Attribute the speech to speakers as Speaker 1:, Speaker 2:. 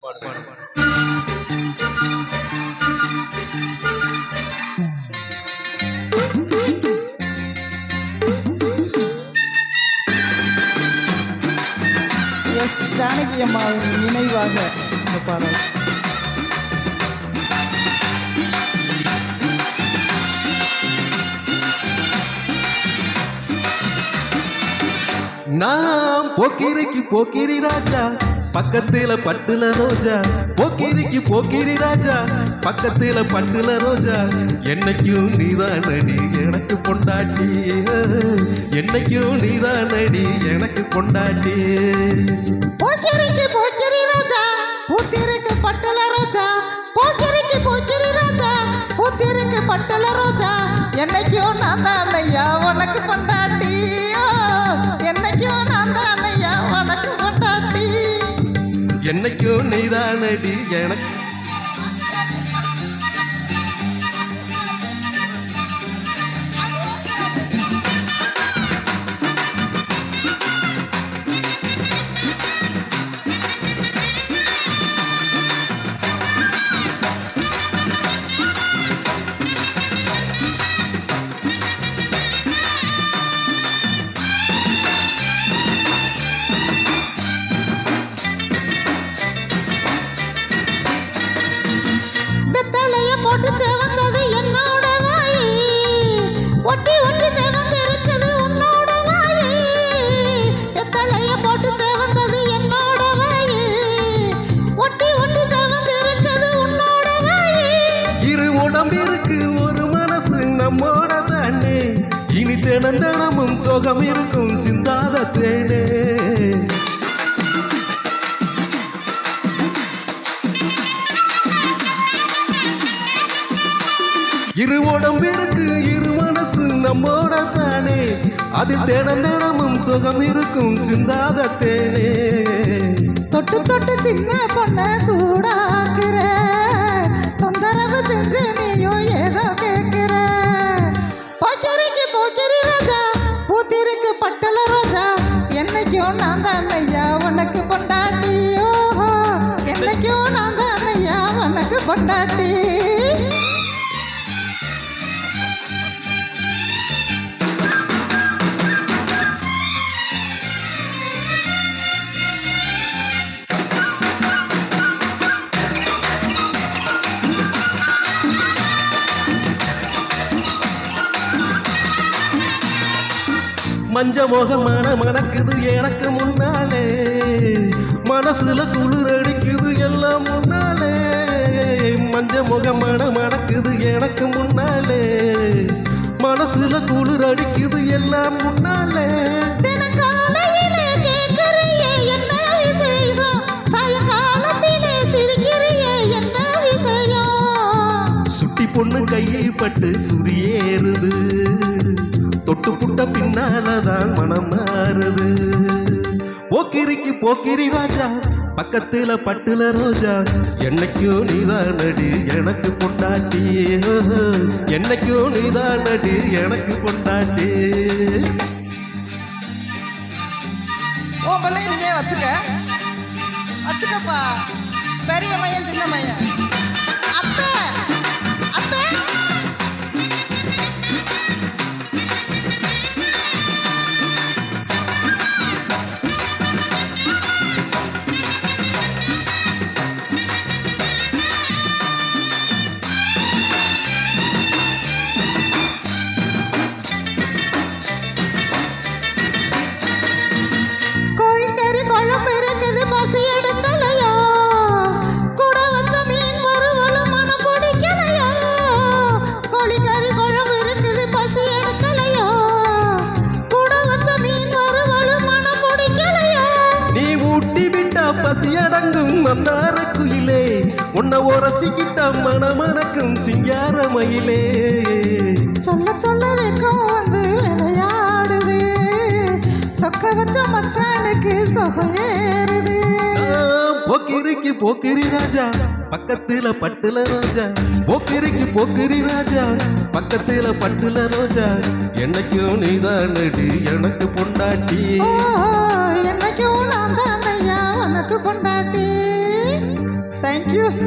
Speaker 1: S Janaki அம்மாவின் நினைவாக இந்த பாடல்.
Speaker 2: நாம் போக்கிரிக்கு போக்கிரி ராஜா, பக்கத்துல பட்டுல ரோஜா. போக்கிரிக்கு போக்கிரி ராஜா, பக்கத்துல பட்டுல ரோஜா. என்னைக்கும் நீதான் அடி எனக்கு பொண்டாட்டி, என்னைக்கும் நீதான் அடி எனக்கு பொண்டாட்டி.
Speaker 1: போக்கிரிக்கு போக்கிரி ராஜா, பூத்திருக்கு பட்டுல ரோஜா. போக்கிரிக்கு போக்கிரி ராஜா, பூத்திருக்கு பட்டுல ரோஜா. என்னைக்கும் நான் தான் ஐயா உனக்கு பொண்டாட்டி, என்னைக்கும் நான் தான் ஐயா உனக்கு பொண்டாட்டி.
Speaker 2: என்னைக்கும் நீதான் அடி எனக்கு.
Speaker 1: போட்டு சேவந்தது என்னோட வாயி, ஒட்டி ஒட்டி சேவந்து இருக்குது உன்னோட வாயி. எத்தலைய போட்டு சேவந்தது என்னோட வாயி, ஒட்டி ஒட்டி சேவந்து இருக்குது உன்னோட வாயி.
Speaker 2: இரு உடம்பிற்கு ஒரு மனசு நம்மோட தானே, இனி தினம் தினமும் சுகம் இருக்கும் சிந்தாத தேனே. இரு உடம்பிற்கு இரு மனசு நம்மோட தானே, அதில் தினம் தினமும் சுகம் இருக்கும் சிந்தாத தேனே.
Speaker 1: தொட்டு தொட்டு சின்ன பொண்ண சூடாக்குற, தொந்தரவு செஞ்சு நீயும் ஏதோ கேட்கிற. போக்கிரிக்கு போக்கிரி ராஜா, பூத்திருக்கு பட்டுல ரோஜா. என்னைக்கும் நான் தான் ஐயா உனக்கு பொண்டாட்டி, ஓஹோ என்னைக்கும் நான் தான் ஐயா உனக்கு பொண்டாட்டி.
Speaker 2: மஞ்ச முகமான மணக்குது எனக்கு முன்னாலே, மனசுல குளிர் அடிக்குது எல்லாம் முன்னாலே. மஞ்ச முகமான மணக்குது எனக்கு முன்னாலே, மனசுல குளிர் அடிக்குது எல்லாம் முன்னாலே. சுட்டி பொண்ணு கையை பட்டு சுரியேறுது, தொட்டு புட்ட பின்னாலதான் மனம் மாறுது. போக்கிரிக்கு போக்கிரி ராஜா, பக்கத்துல பட்டுல ரோஜா. என்னைக்கும் நீதான் அடி எனக்கு பொண்டாட்டி, என்னைக்கும் நீதான் அடி எனக்கு பொண்டாட்டி.
Speaker 1: ஓ பிள்ளை நீயே வச்சுக்கப்பா, பெரிய மையன் சின்ன மையன். அத்தை அத்தை குழம்பு இருக்குது பசி எடுக்கலையோ, கூட வச்ச மீன் வறுவலும் மனம் பிடிக்கலையோ. கோழிக்கறி குழம்பு இருக்குது பசி எடுக்கலையோ, கூட வச்ச மீன் வறுவலும் மனம் பிடிக்கலையோ.
Speaker 2: நீ ஊட்டி விட்டா பசி அடங்கும் மந்தார குயிலே, உன்னை உரசிக்கிட்ட மனமணக்கும் சிங்கார மயிலே.
Speaker 1: சொல்ல சொல்ல வெக்கம் வந்து விளையாடுது, சொக்க வச்ச மச்சானுக்கு சொகம் ஏறுது.
Speaker 2: போக்கிரிக்கு போக்கிரி ராஜா, பக்கத்துல பட்டுல ரோஜா. போக்கிரிக்கு போக்கிரி ராஜா, பக்கத்துல பட்டுல ரோஜா. என்னைக்கும் நீதான் அடி எனக்கு பொண்டாட்டி,
Speaker 1: என்னைக்கும் நான் தான் ஐயா உனக்கு பொண்டாட்டி. தேங்க்யூ